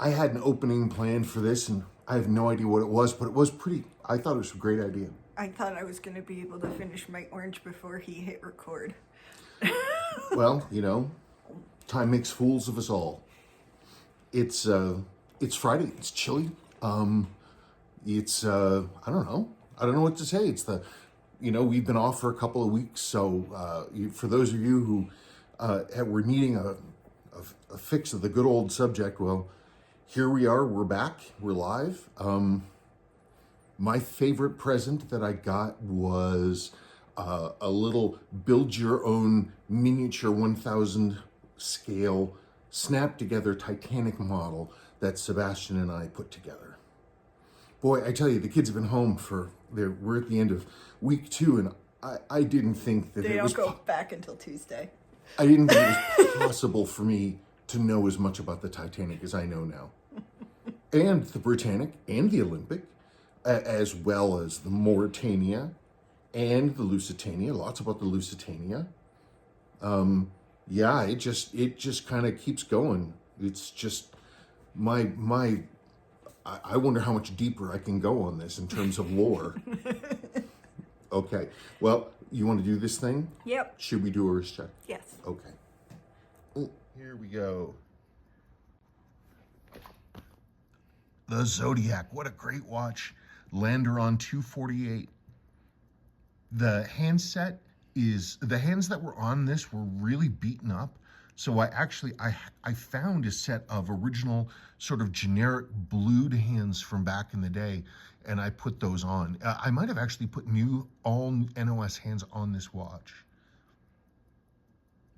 I had an opening planned for this, and I have no idea what it was, but it was I thought it was a great idea. I thought I was going to be able to finish my orange before he hit record. Well, time makes fools of us all. It's Friday. It's chilly. It's I don't know. I don't know what to say. It's we've been off for a couple of weeks, so for those of you who were needing a fix of the good old subject, well, here we are. We're back. We're live. My favorite present that I got was a little build-your-own miniature 1000 scale snap-together Titanic model that Sebastian and I put together. Boy, I tell you, the kids have been home we're at the end of week 2, and I didn't think that they don't go back until Tuesday. I didn't think it was possible for me to know as much about the Titanic as I know now. And the Britannic and the Olympic, as well as the Mauretania and the Lusitania, lots about the Lusitania. Yeah, it just kind of keeps going. It's just I wonder how much deeper I can go on this in terms of lore. Okay, well, you want to do this thing? Yep. Should we do a wrist check? Yes. Okay. Oh, here we go. The Zodiac, what a great watch. Lander on 248. The hands that were on this were really beaten up. So I found a set of original sort of generic blued hands from back in the day, and I put those on. I might have actually put all NOS hands on this watch.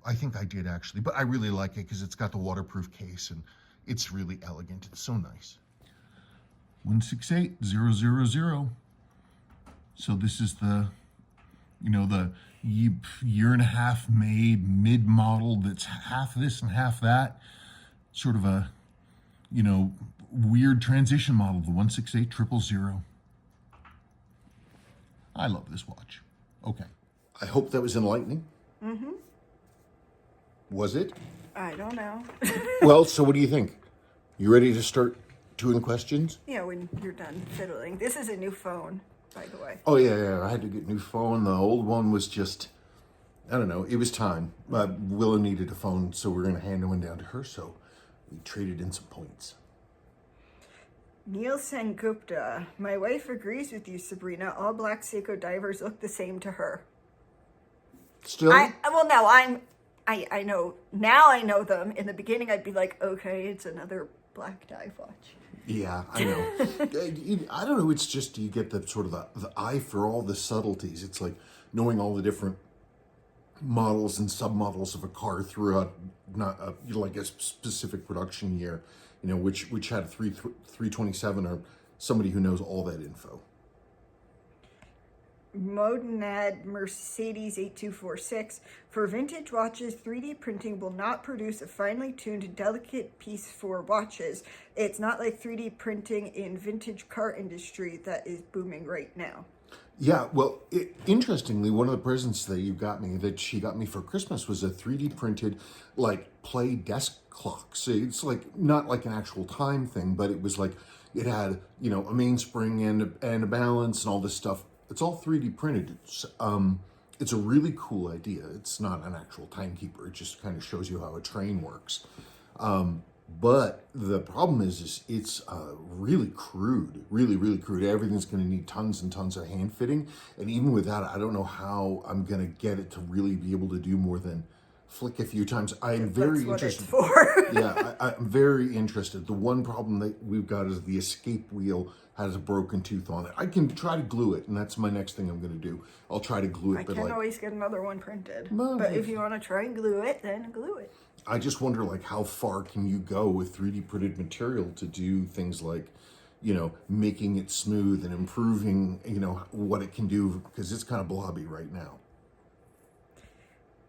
I think I did actually, but I really like it because it's got the waterproof case and it's really elegant. It's so nice. 168000. So this is the year and a half made mid model that's half this and half that, sort of a weird transition model, the 168000. I love this watch. Okay, I hope that was enlightening. Mm-hmm. Was it? I don't know. Well, so what do you think? You ready to start doing questions? Yeah, when you're done fiddling. This is a new phone, by the way. Oh, yeah. I had to get a new phone. The old one was just, I don't know. It was time. Willow needed a phone, so we're going to hand one down to her. So we traded in some points. Neil Sengupta. My wife agrees with you, Sabrina. All black Seiko divers look the same to her. Still? I know. Now I know them. In the beginning, I'd be like, okay, it's another black dive watch. Yeah, I know. I don't know. It's just you get the sort of the eye for all the subtleties. It's like knowing all the different models and submodels of a car throughout like a specific production year. Which had 327 or somebody who knows all that info. Modinad Mercedes 8246. For vintage watches, 3D printing will not produce a finely tuned, delicate piece for watches. It's not like 3D printing in vintage car industry that is booming right now. Yeah, well, interestingly, one of the presents that she got me for Christmas was a 3D printed, play desk clock. So it's not like an actual time thing, but it was it had, a mainspring and a balance and all this stuff. It's all 3D printed. It's a really cool idea. It's not an actual timekeeper. It just kind of shows you how a train works. But the problem is it's really crude, really, really crude. Everything's going to need tons and tons of hand fitting. And even with that, I don't know how I'm going to get it to really be able to do more than flick a few times. I'm very interested. That's what it's for. Yeah, I'm very interested. The one problem that we've got is the escape wheel has a broken tooth on it. I can try to glue it, and that's my next thing I'm going to do. I'll try to glue it. I can always get another one printed. Well, but if you want to try and glue it, then glue it. I just wonder, how far can you go with 3D printed material to do things like, making it smooth and improving, what it can do, because it's kind of blobby right now.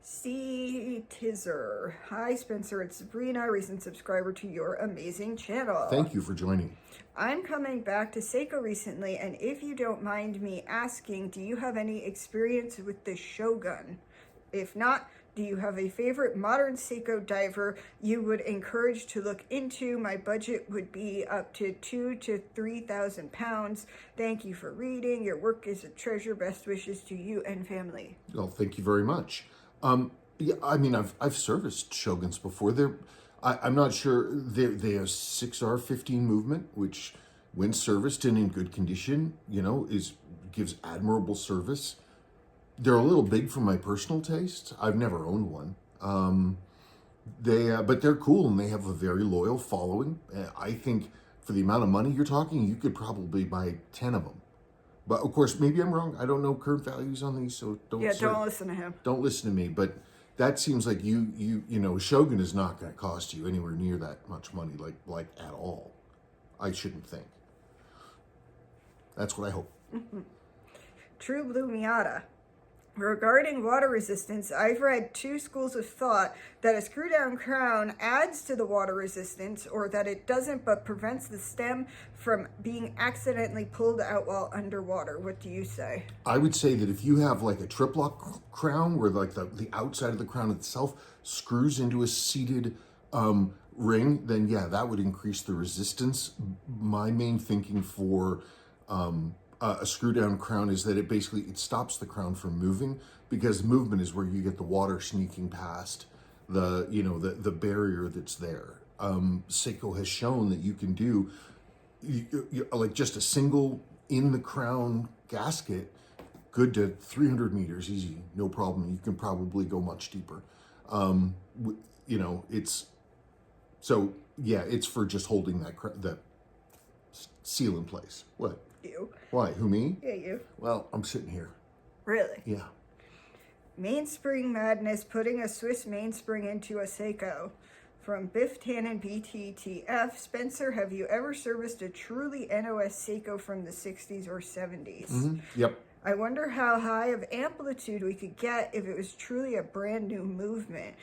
C. Tizzer. Hi, Spencer. It's Sabrina, recent subscriber to your amazing channel. Thank you for joining. I'm coming back to Seiko recently, and if you don't mind me asking, do you have any experience with the Shogun? If not, Do you have a favorite modern Seiko diver you would encourage to look into? My budget would be up to £2,000 to £3,000. Thank you for reading. Your work is a treasure. Best wishes to you and family. Well, thank you very much. Yeah, I mean, I've serviced Shoguns before. I'm not sure they have 6R15 movement, which, when serviced and in good condition, gives admirable service. They're a little big for my personal taste. I've never owned one. But they're cool and they have a very loyal following. I think for the amount of money you're talking, you could probably buy 10 of them. But of course, maybe I'm wrong. I don't know current values on these, so don't Listen to him. Don't listen to me. But that seems like Shogun is not going to cost you anywhere near that much money, like at all. I shouldn't think. That's what I hope. True Blue Miata. Regarding water resistance, I've read two schools of thought: that a screw-down crown adds to the water resistance, or that it doesn't but prevents the stem from being accidentally pulled out while underwater. What do you say? I would say that if you have like a triplock crown where like the outside of the crown itself screws into a seated ring, then yeah, that would increase the resistance. My main thinking for a screw down crown is that it stops the crown from moving, because movement is where you get the water sneaking past the barrier that's there. Seiko has shown that you can do like just a single in the crown gasket, good to 300 meters, easy, no problem. You can probably go much deeper. It's for just holding that seal in place. What? You. Why? Who, me? Yeah, you. Well, I'm sitting here. Really? Yeah. Mainspring Madness, putting a Swiss mainspring into a Seiko. From Biff Tannen BTTF. Spencer, have you ever serviced a truly NOS Seiko from the 60s or 70s? Mm-hmm. Yep. I wonder how high of amplitude we could get if it was truly a brand new movement.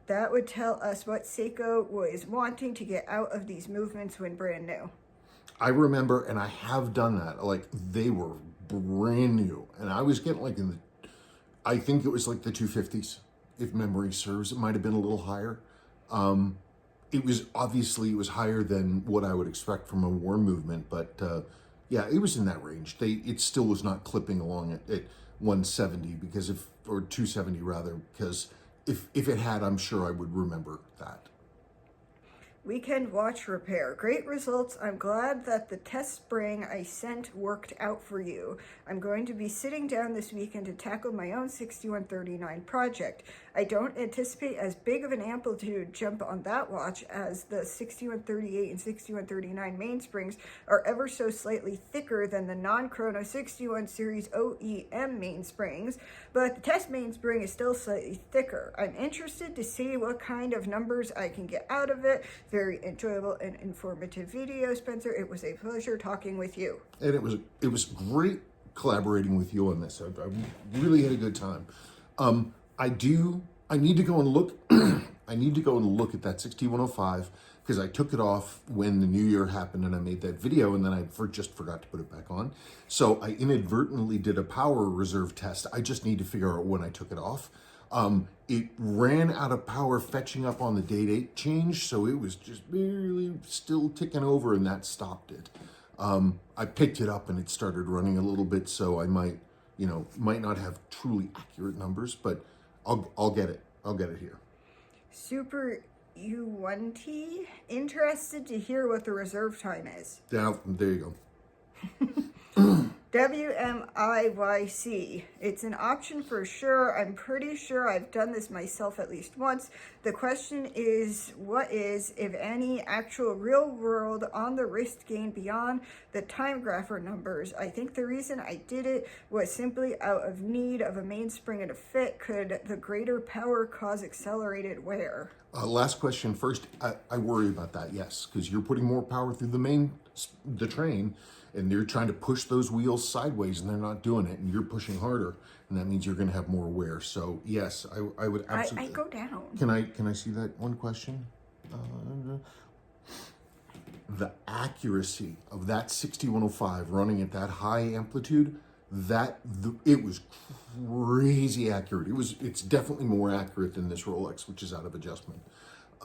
That would tell us what Seiko was wanting to get out of these movements when brand new. I remember, and I have done that, like they were brand new. And I was getting I think it was like the 250s, if memory serves. It might have been a little higher. It was higher than what I would expect from a war movement, but yeah, it was in that range. It still was not clipping along at 170 or 270 rather, because if it had, I'm sure I would remember that. Weekend watch repair. Great results. I'm glad that the test spring I sent worked out for you. I'm going to be sitting down this weekend to tackle my own 6139 project. I don't anticipate as big of an amplitude jump on that watch, as the 6138 and 6139 mainsprings are ever so slightly thicker than the non-chrono 61 series OEM mainsprings, but the test mainspring is still slightly thicker. I'm interested to see what kind of numbers I can get out of it. Very enjoyable and informative video, Spencer. It was a pleasure talking with you. And it was great collaborating with you on this. I really had a good time. I need to go and look. I need to go and look at that 6105, because I took it off when the new year happened and I made that video, and then I just forgot to put it back on. So I inadvertently did a power reserve test. I just need to figure out when I took it off. It ran out of power fetching up on the date change, so it was just barely still ticking over, and that stopped it. I picked it up and it started running a little bit, so I might not have truly accurate numbers, but I'll get it. I'll get it here. Super U1T, interested to hear what the reserve time is. There you go. WMIYC. It's an option for sure. I'm pretty sure I've done this myself at least once. The question is, what is, if any, actual real world on the wrist gain beyond the time grapher numbers? I think the reason I did it was simply out of need of a mainspring and a fit. Could the greater power cause accelerated wear? Last question first. I worry about that, yes, because you're putting more power through the train, and you're trying to push those wheels sideways, and they're not doing it, and you're pushing harder, and that means you're going to have more wear. So yes, I would absolutely. I go down. Can I see that one question? The accuracy of that 6105 running at that high amplitude, it was crazy accurate. It's definitely more accurate than this Rolex, which is out of adjustment.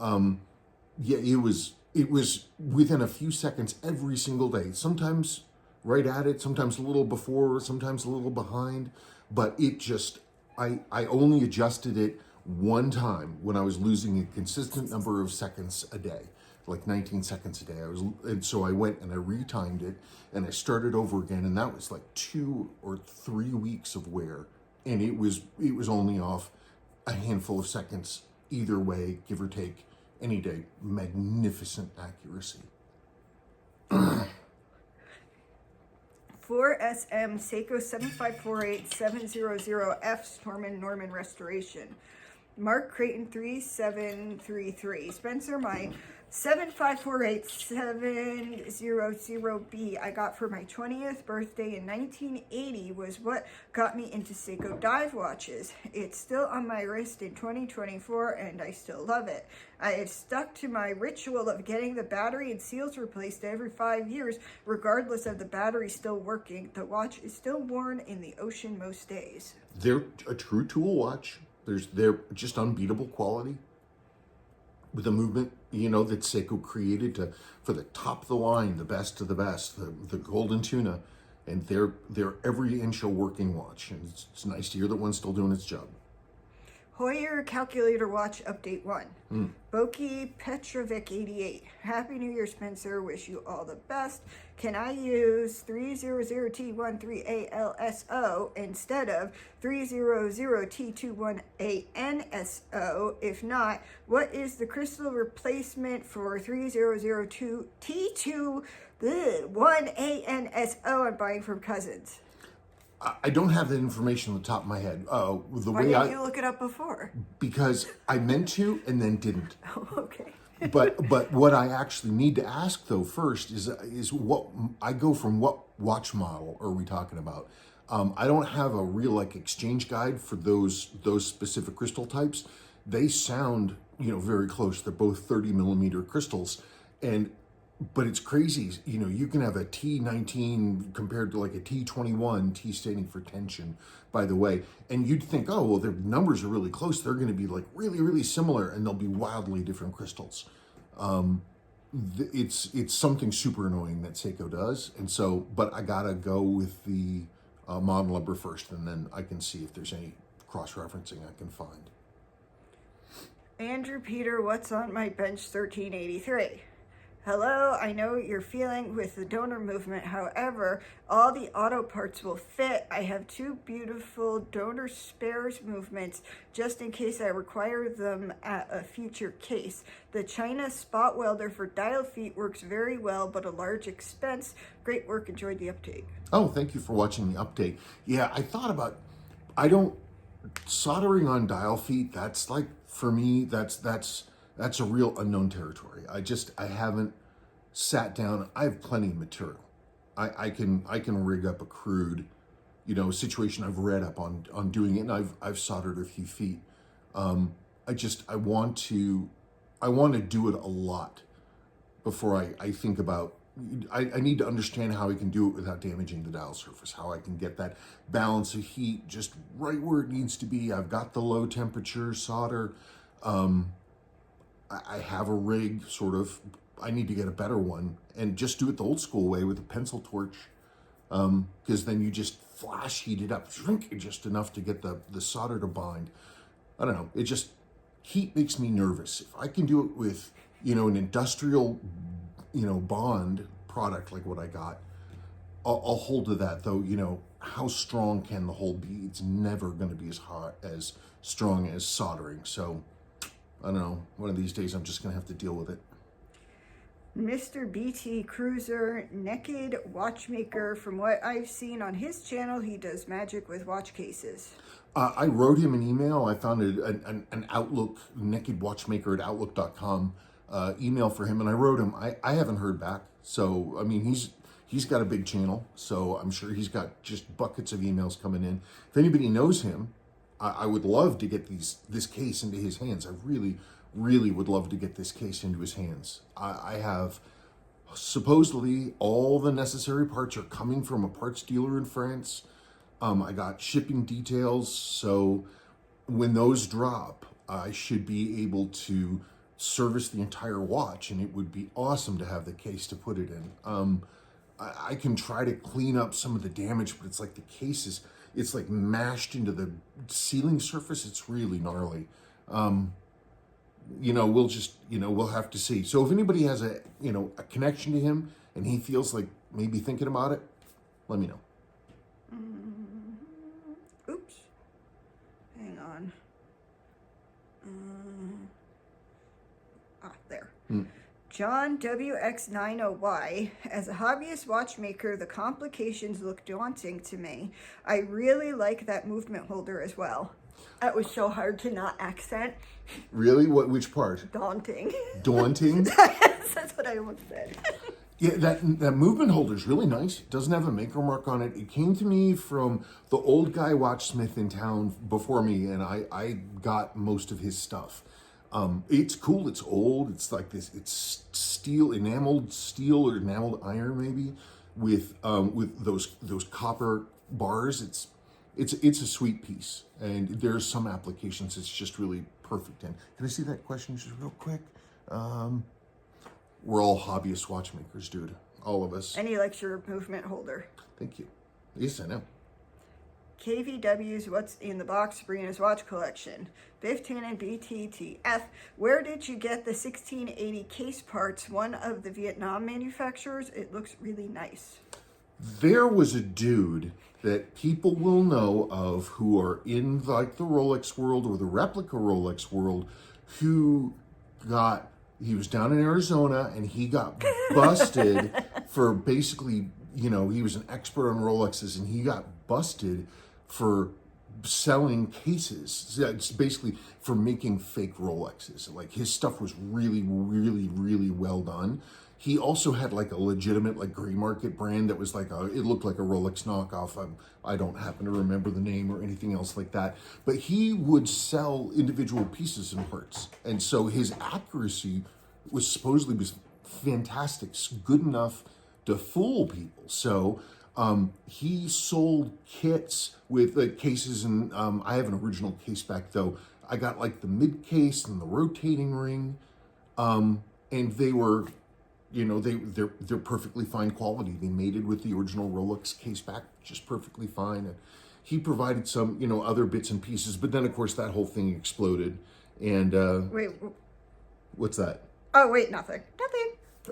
Yeah, it was within a few seconds every single day. Sometimes right at it, sometimes a little before, sometimes a little behind. But it just, I only adjusted it one time when I was losing a consistent number of seconds a day, like 19 seconds a day. And so I went and I retimed it and I started over again. And that was like 2 or 3 weeks of wear. And it was only off a handful of seconds either way, give or take, any day. Magnificent accuracy. 4SM Seiko 7548700F Storm Norman Restoration. Mark Creighton 3733. Spencer, my 7548700B I got for my 20th birthday in 1980 was what got me into Seiko dive watches. It's still on my wrist in 2024 and I still love it. I have stuck to my ritual of getting the battery and seals replaced every 5 years, regardless of the battery still working. The watch is still worn in the ocean most days. They're a true tool watch. They're just unbeatable quality with a movement, that Seiko created for the top of the line, the best of the best, the golden tuna, and they're every inch a working watch, and it's nice to hear that one's still doing its job. Hoyer Calculator Watch Update 1. Boki Petrovic 88. Happy New Year, Spencer. Wish you all the best. Can I use 300T13ALSO instead of 300T21ANSO? If not, what is the crystal replacement for 3002T21ANSO I'm buying from Cousins? I don't have that information on the top of my head. Why didn't you look it up before? Because I meant to and then didn't. Oh, okay. But what I actually need to ask though first is what I go from. What watch model are we talking about? I don't have a real exchange guide for those specific crystal types. They sound very close. They're both 30 millimeter crystals, but it's crazy. You can have a T19 compared to a T21, T standing for tension, by the way. And you'd think, oh, well, their numbers are really close. They're going to be really, really similar, and they'll be wildly different crystals. It's something super annoying that Seiko does. And so, but I got to go with the model number first, and then I can see if there's any cross-referencing I can find. Andrew Peter, what's on my bench 1383? Hello, I know what you're feeling with the donor movement. However, all the auto parts will fit. I have 2 beautiful donor spares movements just in case I require them at a future case. The China spot welder for dial feet works very well, but a large expense. Great work. Enjoyed the update. Oh, thank you for watching the update. Yeah, soldering on dial feet, that's for me, that's a real unknown territory. I haven't sat down. I have plenty of material. I can rig up a crude, situation. I've read up on doing it, and I've soldered a few feet. I want to do it a lot before I think about. I need to understand how I can do it without damaging the dial surface, how I can get that balance of heat just right where it needs to be. I've got the low temperature solder. I have a rig, sort of. I need to get a better one and just do it the old school way with a pencil torch, because then you just flash heat it up, shrink it just enough to get the solder to bind. I don't know. Heat makes me nervous. If I can do it with, an industrial, bond product like what I got, I'll hold to that, though. How strong can the hold be? It's never going to be as strong as soldering. So I don't know. One of these days, I'm just going to have to deal with it. Mr. BT Cruiser, Naked Watchmaker. From what I've seen on his channel, he does magic with watch cases. I wrote him an email. I found an Outlook, Naked Watchmaker at Outlook.com email for him, and I wrote him. I haven't heard back. So, I mean, he's got a big channel, so I'm sure he's got just buckets of emails coming in. If anybody knows him, I would love to get this case into his hands. I really would love to get this case into his hands. I have supposedly all the necessary parts are coming from a parts dealer in France. I got shipping details, so when those drop, I should be able to service the entire watch, and it would be awesome to have the case to put it in. I can try to clean up some of the damage, but it's like the case is, it's like mashed into the ceiling surface. It's really gnarly. We'll just, we'll have to see. So if anybody has a connection to him and he feels like maybe thinking about it, let me know. Oops. Hang on. There. John WX90Y. As a hobbyist watchmaker, the complications look daunting to me. I really like that movement holder as well. That was so hard to not accent. Really? Which part? Daunting. Daunting? That's what I almost said. Yeah, that movement holder is really nice. It doesn't have a maker mark on it. It came to me from the old guy watchsmith in town before me, and I got most of his stuff. It's cool. It's old. It's like this. It's enameled steel or enameled iron, maybe, with those copper bars. It's a sweet piece, and there's some applications it's just really perfect in. Can I see that question just real quick? We're all hobbyist watchmakers, dude. All of us. And he likes your movement holder. Thank you. Yes, I know. KVW's What's in the Box, Sabrina's watch collection. Biff Tannen BTTF. Where did you get the 1680 case parts? One of the Vietnam manufacturers. It looks really nice. There was a dude that people will know of who are in like the Rolex world or the replica Rolex world who he was down in Arizona and he got busted for basically, he was an expert on Rolexes and he got busted for selling cases. So it's basically for making fake Rolexes. Like his stuff was really, really, really well done. He also had like a legitimate like gray market brand that was like it looked like a Rolex knockoff. I don't happen to remember the name or anything else like that. But he would sell individual pieces and parts. And so his accuracy supposedly was fantastic, good enough to fool people. So he sold kits with cases, and I have an original case back though. I got like the mid case and the rotating ring, and they were, they're perfectly fine quality. They mated with the original Rolex case back, just perfectly fine. And he provided some, other bits and pieces, but then of course that whole thing exploded. And wait, what's that? Oh wait, nothing.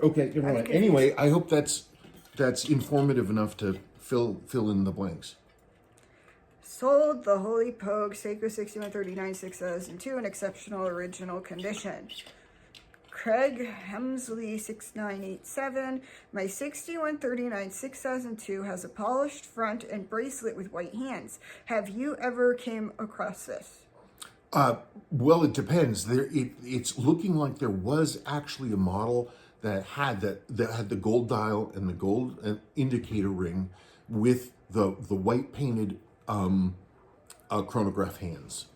Okay, never mind. Anyway, I hope that's informative enough to fill in the blanks. Sold the Holy Pogue Seiko 6139 6002 in exceptional original condition. Craig Hemsley 6987. My 6139 6002 has a polished front and bracelet with white hands. Have you ever came across this? Well, it depends. It's looking like there was actually a model that had the gold dial and the gold indicator ring with the white painted chronograph hands.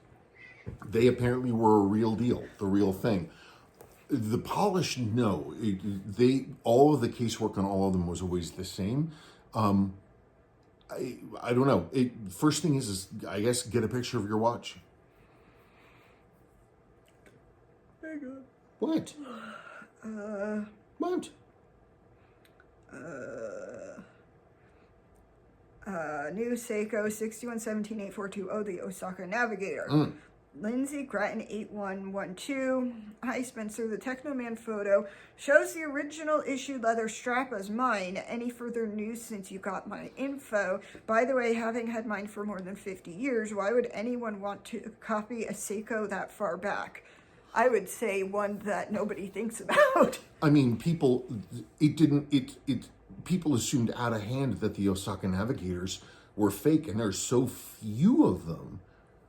They apparently were a real deal, the real thing. The polish, no. All of the casework on all of them was always the same. I don't know. First thing is I guess get a picture of your watch. Hang on. What? What? New Seiko 6117842, the Osaka Navigator. Lindsay Grattan 8112. Hi Spencer, the Technoman photo shows the original issued leather strap as mine. Any further news since you got my info? By the way, having had mine for more than 50 years, why would anyone want to copy a Seiko that far back? I would say one that nobody thinks about. I mean, people assumed out of hand that the Osaka Navigators were fake, and there's so few of them.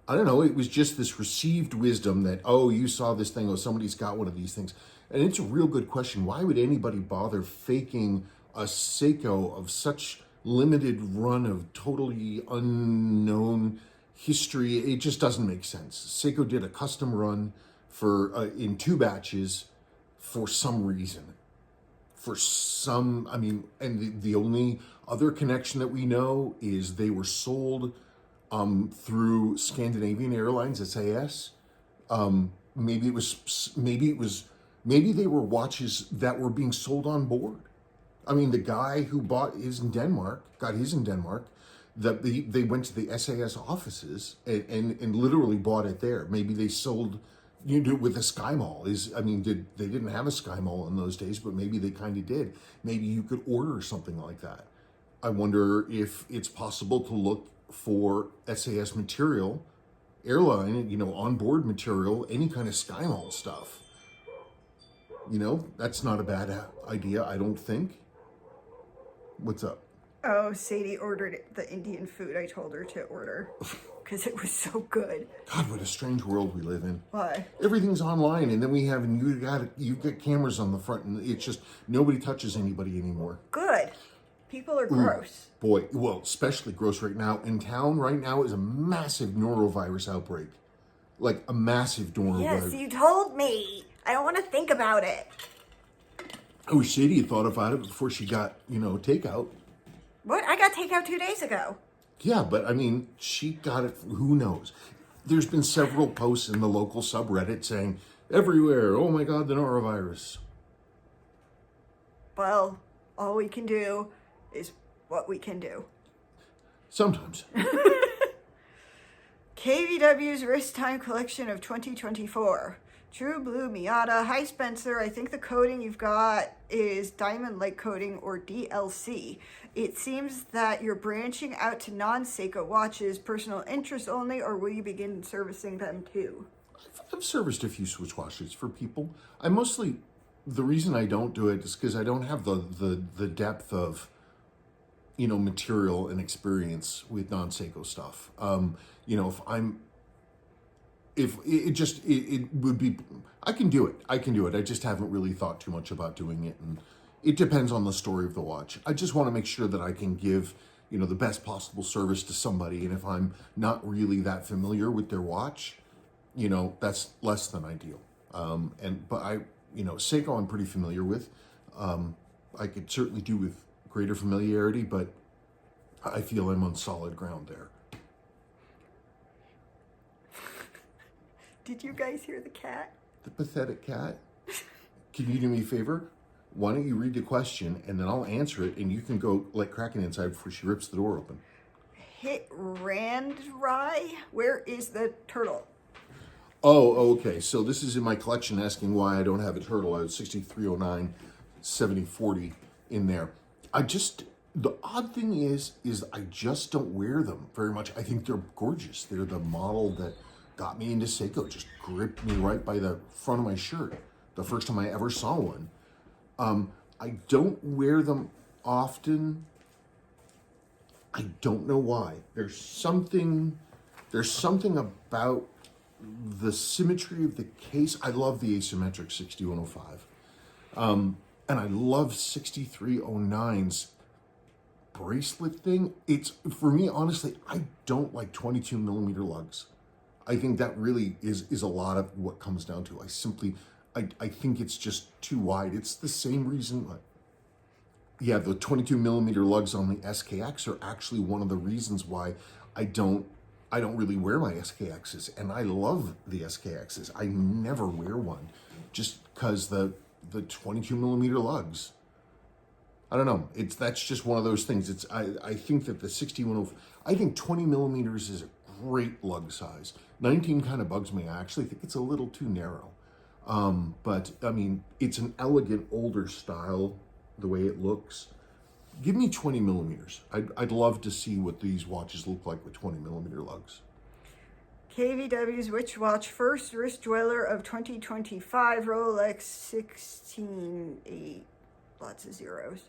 I don't know, it was just this received wisdom that, oh, you saw this thing, oh, somebody's got one of these things. And it's a real good question. Why would anybody bother faking a Seiko of such limited run of totally unknown history? It just doesn't make sense. Seiko did a custom run in 2 batches for some reason. for some, I mean, and the only other connection that we know is they were sold through Scandinavian Airlines, SAS. Maybe they were watches that were being sold on board. I mean, the guy who got his in Denmark. They went to the SAS offices and literally bought it there. Maybe they sold, you do it with a Sky Mall. They didn't have a Sky Mall in those days, but maybe they kind of did. Maybe you could order something like that. I wonder if it's possible to look for SAS material, airline, onboard material, any kind of Sky Mall stuff. That's not a bad idea, I don't think. What's up? Oh, Sadie ordered the Indian food I told her to order because it was so good. God, what a strange world we live in. Why? Everything's online, and then you got cameras on the front, and it's just nobody touches anybody anymore. Good. People are gross. Boy, well, especially gross right now. In town right now is a massive norovirus outbreak. Like a massive norovirus. Yes, you told me. I don't want to think about it. I wish Sadie had thought about it before she got, takeout. What? I got takeout 2 days ago. Yeah, but I mean, she got it, who knows? There's been several posts in the local subreddit saying, everywhere, oh my God, the norovirus. Well, all we can do is what we can do. Sometimes. KVW's Wrist Time Collection of 2024. True Blue Miata. Hi, Spencer. I think the coating you've got is Diamond Light Coating, or DLC. It seems that you're branching out to non-Seiko watches, personal interest only, or will you begin servicing them too? I've serviced a few Switch watches for people. The reason I don't do it is because I don't have the depth of, material and experience with non-Seiko stuff. It would be, I can do it. I just haven't really thought too much about doing it. And it depends on the story of the watch. I just want to make sure that I can give, the best possible service to somebody. And if I'm not really that familiar with their watch, that's less than ideal. But Seiko I'm pretty familiar with. I could certainly do with greater familiarity, but I feel I'm on solid ground there. Did you guys hear the cat? The pathetic cat. Can you do me a favor? Why don't you read the question and then I'll answer it and you can go let Kraken inside before she rips the door open. Hit Randry. Where is the turtle? Oh, okay. So this is in my collection asking why I don't have a turtle. I have 6309, 7040 in there. The odd thing is I just don't wear them very much. I think they're gorgeous. They're the model that got me into Seiko, just gripped me right by the front of my shirt the first time I ever saw one. I don't wear them often. I don't know why. There's something about the symmetry of the case. I love the asymmetric 6105. And I love 6309's bracelet thing. It's, for me, honestly, I don't like 22 millimeter lugs. I think that really is a lot of what comes down to. I think it's just too wide. It's the same reason. The 22 millimeter lugs on the SKX are actually one of the reasons why I don't really wear my SKXs, and I love the SKXs. I never wear one just because the 22 millimeter lugs. I don't know. That's just one of those things. I think that the 6105, I think 20 millimeters is a great lug size. 19 kind of bugs me. I actually think it's a little too narrow. But I mean, it's an elegant older style, the way it looks. Give me 20 millimeters. I'd love to see what these watches look like with 20 millimeter lugs. KVW's Which Watch First Wrist Dweller of 2025 Rolex 16.8. Lots of zeros.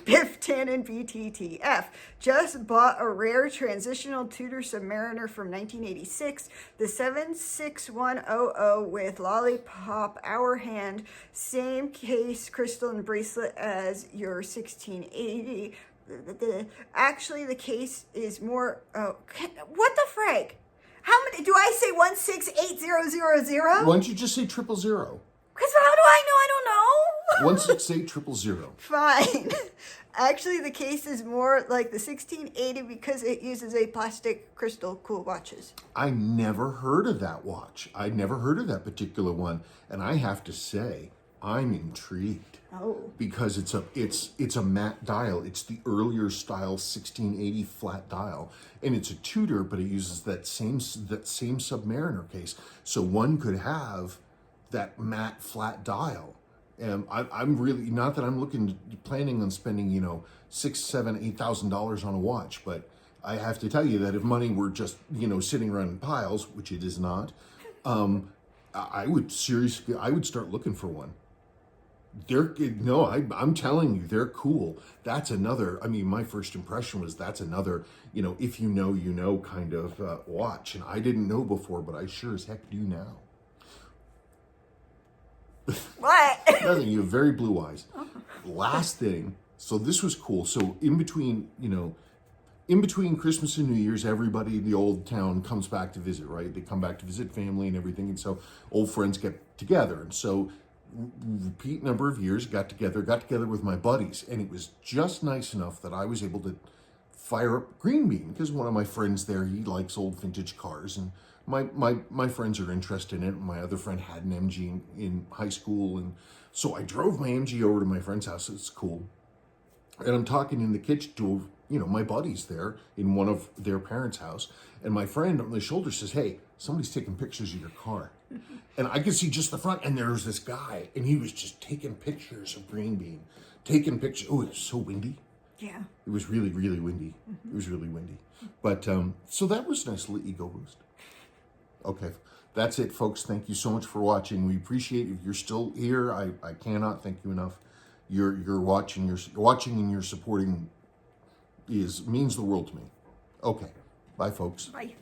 Biff Tannen BTTF. Just bought a rare transitional Tudor Submariner from 1986. The 76100 with lollipop hour hand. Same case, crystal and bracelet as your 1680. Actually, the case is more... Oh, what the frig? How many... Do I say 168000? Why don't you just say 000? Because how do I know? I don't know. 16800. Fine. Actually, the case is more like the 1680 because it uses a plastic crystal cool watches. I never heard of that watch. I never heard of that particular one, and I have to say, I'm intrigued. Oh. Because it's a matte dial. It's the earlier style 1680 flat dial, and it's a Tudor, but it uses that same Submariner case. So one could have that matte flat dial. And I'm really, not that I'm planning on spending, $6,000, $7,000, $8,000 on a watch, but I have to tell you that if money were just, sitting around in piles, which it is not, I would start looking for one. I'm telling you, they're cool. That's another, my first impression was that's another, if you know kind of watch. And I didn't know before, but I sure as heck do now. What? Nothing, you have very blue eyes. Last thing, so this was cool. So in between Christmas and New Year's, everybody in the old town comes back to visit, right? They come back to visit family and everything. And so old friends get together. And so repeat number of years, got together with my buddies. And it was just nice enough that I was able to fire up Green Bean because one of my friends there, he likes old vintage cars. And my friends are interested in it. My other friend had an MG in high school. And so I drove my MG over to my friend's house. It's cool. And I'm talking in the kitchen to, my buddies there in one of their parents' house. And my friend on the shoulder says, "Hey, somebody's taking pictures of your car." And I could see just the front. And there was this guy. And he was just taking pictures of Green Bean. Taking pictures. Oh, it was so windy. Yeah. It was really, really windy. It was really windy. But so that was a nice little ego boost. Okay, that's it, folks. Thank you so much for watching. We appreciate if you're still here. I cannot thank you enough. You're watching, and you're supporting means the world to me. Okay, bye, folks. Bye.